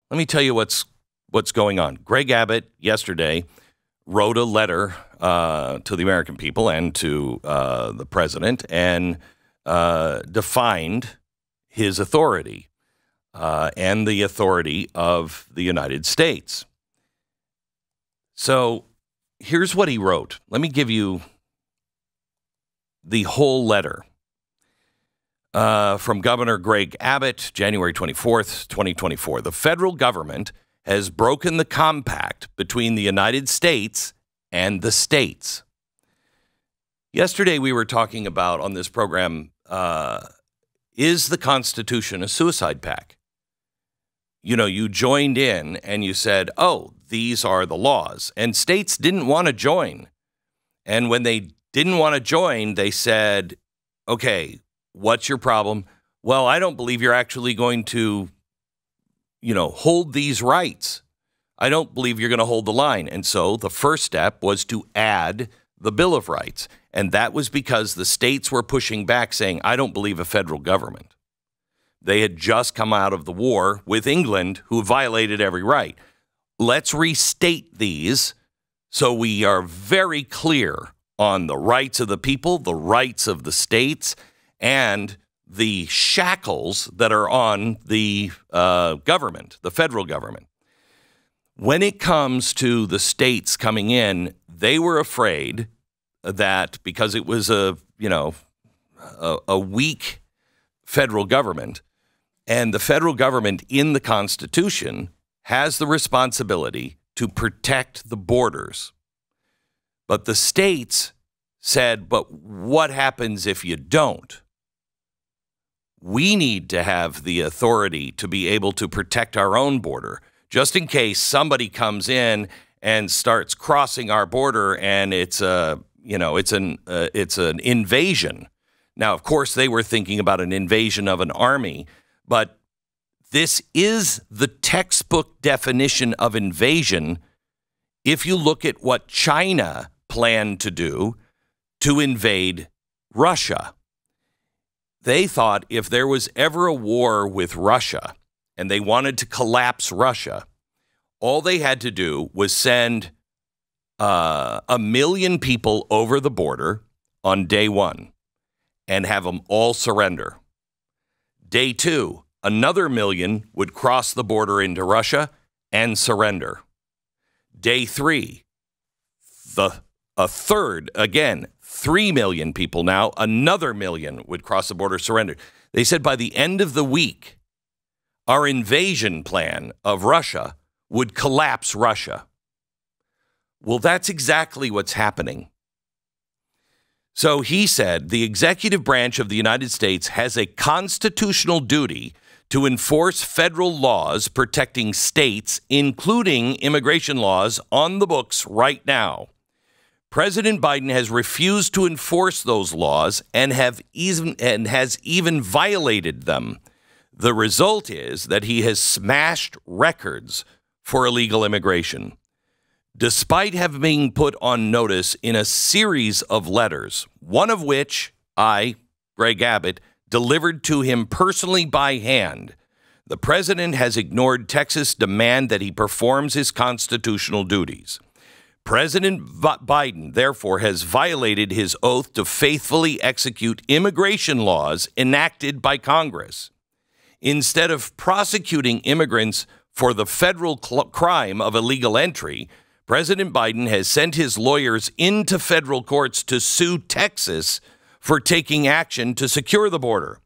let me tell you what's going on. Greg Abbott yesterday wrote a letter to the American people and to the president and defined his authority and the authority of the United States. So here's what he wrote. Let me give you the whole letter. From Governor Greg Abbott, January 24th, 2024. The federal government has broken the compact between the United States and the states. Yesterday we were talking about on this program, is the Constitution a suicide pact? You know, you joined in and you said, oh, these are the laws. And states didn't want to join. And when they didn't want to join, they said, okay, what's your problem? Well, I don't believe you're actually going to, hold these rights. I don't believe you're going to hold the line. And so the first step was to add the Bill of Rights. And that was because the states were pushing back saying, I don't believe a federal government. They had just come out of the war with England, who violated every right. Let's restate these so we are very clear on the rights of the people, the rights of the states, and the shackles that are on the government, the federal government. When it comes to the states coming in, they were afraid that because it was a weak federal government, and the federal government in the Constitution has the responsibility to protect the borders. But the states said, but what happens if you don't? We need to have the authority to be able to protect our own border, just in case somebody comes in and starts crossing our border and it's an invasion. Now, of course, they were thinking about an invasion of an army, but this is the textbook definition of invasion if you look at what China planned to do to invade Russia. They thought if there was ever a war with Russia and they wanted to collapse Russia, all they had to do was send 1 million people over the border on day one and have them all surrender. Day two, another 1 million would cross the border into Russia and surrender. Day three, a third, again, 3 million people now, another 1 million would cross the border, surrender. They said by the end of the week, our invasion plan of Russia would collapse Russia. Well, that's exactly what's happening. So he said the executive branch of the United States has a constitutional duty to enforce federal laws protecting states, including immigration laws on the books right now. President Biden has refused to enforce those laws and has even violated them. The result is that he has smashed records for illegal immigration. Despite having been put on notice in a series of letters, one of which I, Greg Abbott, delivered to him personally by hand, the president has ignored Texas' demand that he performs his constitutional duties. President Biden, therefore, has violated his oath to faithfully execute immigration laws enacted by Congress. Instead of prosecuting immigrants for the federal crime of illegal entry, President Biden has sent his lawyers into federal courts to sue Texas for taking action to secure the border.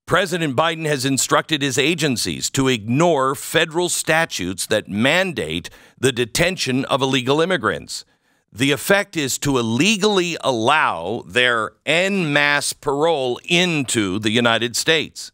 President Biden has instructed his agencies to ignore federal statutes that mandate the detention of illegal immigrants. The effect is to illegally allow their en masse parole into the United States.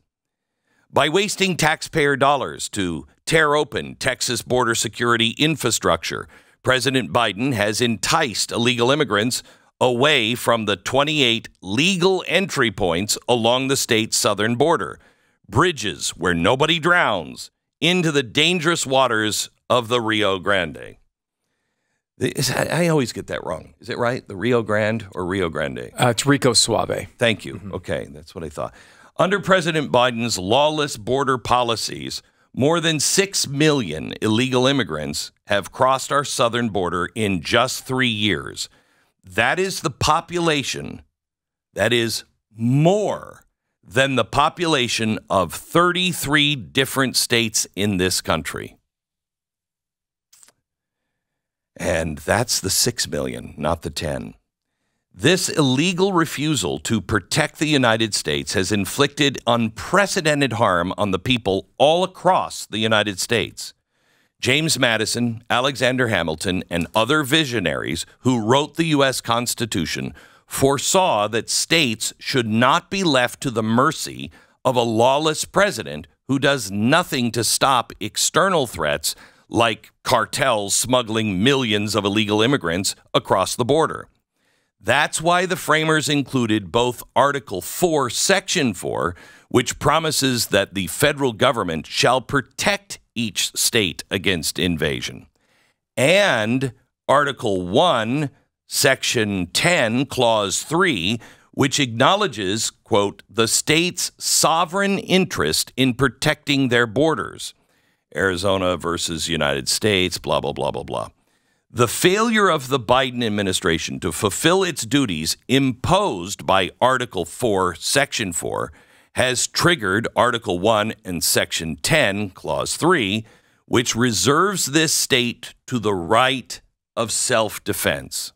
By wasting taxpayer dollars to tear open Texas border security infrastructure, President Biden has enticed illegal immigrants away from the 28 legal entry points along the state's southern border, bridges where nobody drowns, into the dangerous waters of the Rio Grande. I always get that wrong. Is it right? The Rio Grande or Rio Grande? It's Rico Suave. Thank you. Okay, that's what I thought. Under President Biden's lawless border policies, More than 6 million illegal immigrants have crossed our southern border in just 3 years. That is the population. That is more than the population of 33 different states in this country. And that's the 6 million, not the 10. This illegal refusal to protect the United States has inflicted unprecedented harm on the people all across the United States. James Madison, Alexander Hamilton, and other visionaries who wrote the U.S. Constitution foresaw that states should not be left to the mercy of a lawless president who does nothing to stop external threats like cartels smuggling millions of illegal immigrants across the border. That's why the framers included both Article 4, Section 4, which promises that the federal government shall protect each state against invasion, and Article 1, Section 10, Clause 3, which acknowledges, quote, the state's sovereign interest in protecting their borders. Arizona versus United States, blah, blah, blah, blah, blah. The failure of the Biden administration to fulfill its duties imposed by Article 4, Section 4, has triggered Article 1 and Section 10, Clause 3, which reserves this state to the right of self-defense.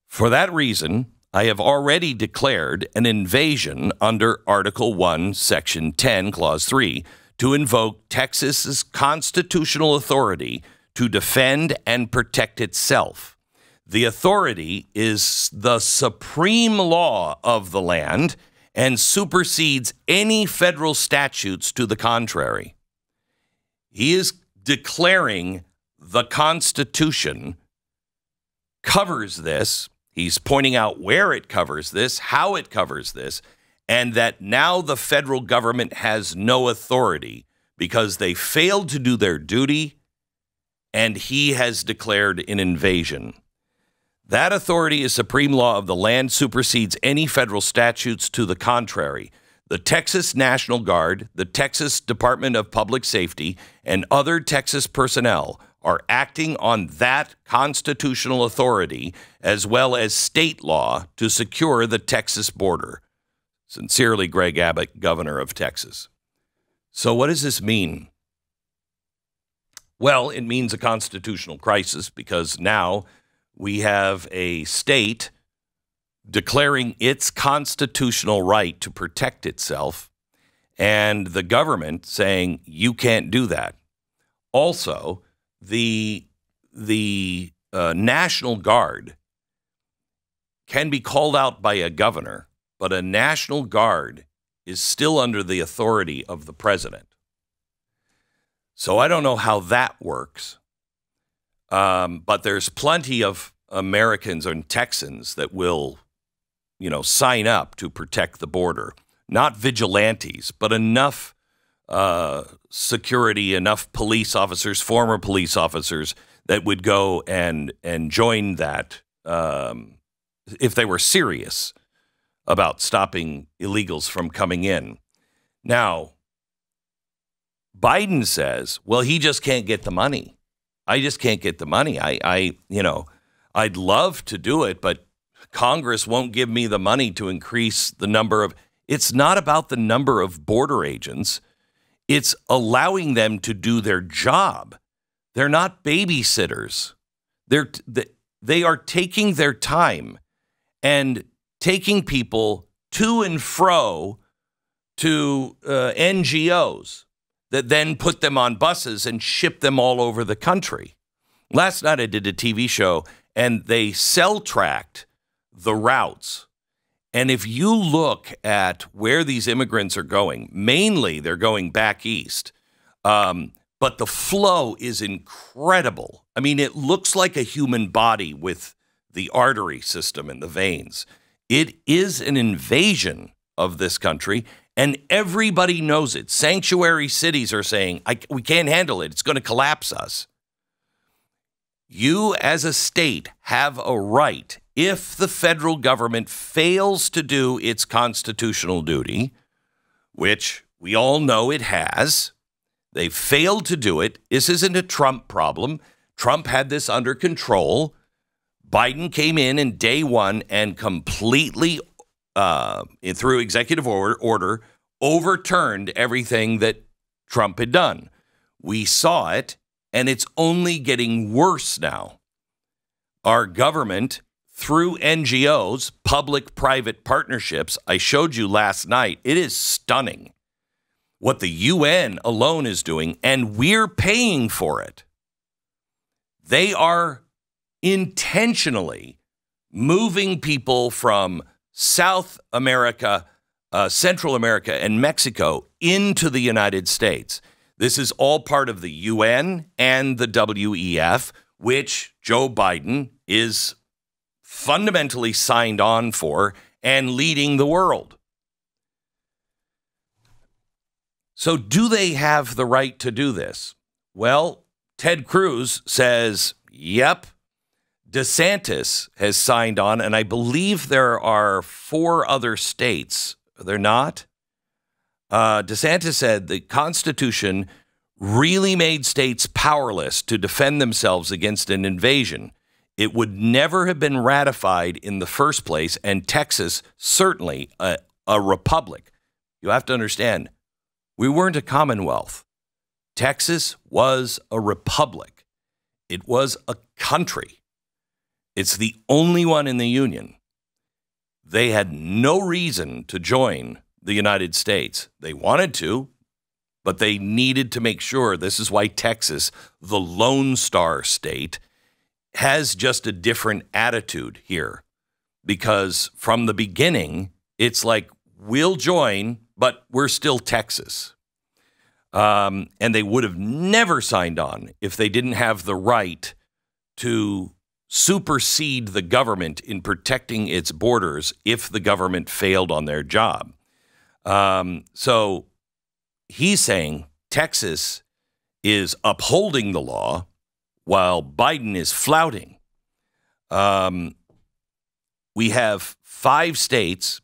For that reason, I have already declared an invasion under Article 1, Section 10, Clause 3, to invoke Texas's constitutional authority to defend and protect itself. The authority is the supreme law of the land and supersedes any federal statutes to the contrary. He is declaring the Constitution covers this. He's pointing out where it covers this, how it covers this, and that now the federal government has no authority because they failed to do their duty, and he has declared an invasion. That authority is supreme law of the land, supersedes any federal statutes to the contrary. The Texas National Guard, the Texas Department of Public Safety, and other Texas personnel are acting on that constitutional authority as well as state law to secure the Texas border. Sincerely, Greg Abbott, Governor of Texas. So what does this mean? Well, it means a constitutional crisis because now we have a state declaring its constitutional right to protect itself and the government saying you can't do that. Also, the National Guard can be called out by a governor, but a National Guard is still under the authority of the president. So I don't know how that works, but there's plenty of Americans and Texans that will, sign up to protect the border. Not vigilantes, but enough security, enough police officers, former police officers that would go and join that if they were serious about stopping illegals from coming in. Now, Biden says, well, he just can't get the money. I just can't get the money. I'd love to do it, but Congress won't give me the money to increase the number of. It's not about the number of border agents. It's allowing them to do their job. They're not babysitters. They are taking their time and taking people to and fro to NGOs that then put them on buses and ship them all over the country. Last night I did a TV show and they cell-tracked the routes. And if you look at where these immigrants are going, mainly they're going back east, but the flow is incredible. I mean, it looks like a human body with the artery system and the veins. It is an invasion of this country, and everybody knows it. Sanctuary cities are saying, we can't handle it. It's going to collapse us. You, as a state, have a right, if the federal government fails to do its constitutional duty, which We all know it has. They failed to do it. This isn't a Trump problem. Trump had this under control. Biden came in day one and completely, through executive order, overturned everything that Trump had done. We saw it, and it's only getting worse now. Our government, through NGOs, public-private partnerships, I showed you last night, it is stunning what the UN alone is doing, and we're paying for it. They are intentionally moving people from South America, Central America, and Mexico into the United States. This is all part of the UN and the WEF, which Joe Biden is fundamentally signed on for and leading the world. So do they have the right to do this? Well, Ted Cruz says, yep. DeSantis has signed on, and I believe there are 4 other states. Are there not? DeSantis said the Constitution really made states powerless to defend themselves against an invasion. It would never have been ratified in the first place, and Texas, certainly a republic. You have to understand, we weren't a commonwealth. Texas was a republic. It was a country. It's the only one in the Union. They had no reason to join the United States. They wanted to, but they needed to make sure. This is why Texas, the Lone Star state, has just a different attitude here. Because from the beginning, it's like, we'll join, but we're still Texas. And they would have never signed on if they didn't have the right to supersede the government in protecting its borders if the government failed on their job. So he's saying Texas is upholding the law while Biden is flouting. We have 5 states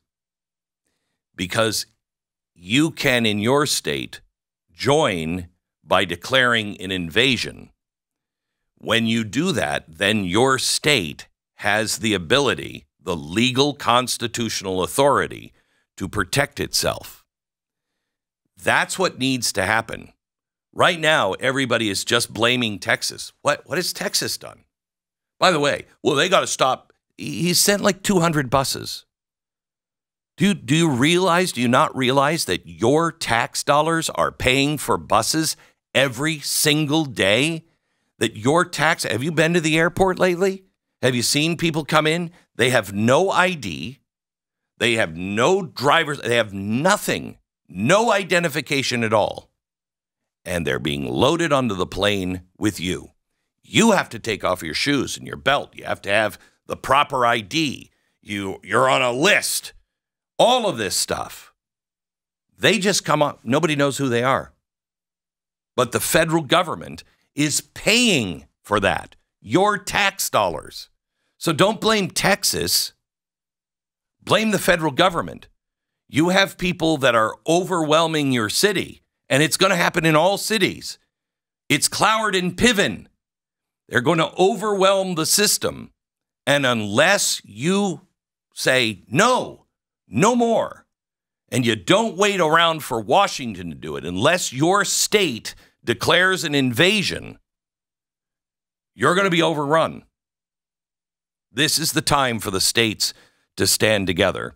because you can, in your state, join by declaring an invasion. When you do that, then your state has the ability, the legal constitutional authority, to protect itself. That's what needs to happen. Right now, everybody is just blaming Texas. What has Texas done? By the way, well, they got to stop. He sent like 200 buses. Do you realize, do you not realize that your tax dollars are paying for buses every single day? That your tax, have you been to the airport lately? Have you seen people come in? They have no ID. They have no drivers. They have nothing, no identification at all. And they're being loaded onto the plane with you. You have to take off your shoes and your belt. You have to have the proper ID. You're on a list. All of this stuff. They just come up. Nobody knows who they are. But the federal government is paying for that. Your tax dollars. So don't blame Texas. Blame the federal government. You have people that are overwhelming your city, and it's going to happen in all cities. It's Cloward and Piven. They're going to overwhelm the system. And unless you say, no more, and you don't wait around for Washington to do it, unless your state declares an invasion, you're going to be overrun. This is the time for the states to stand together.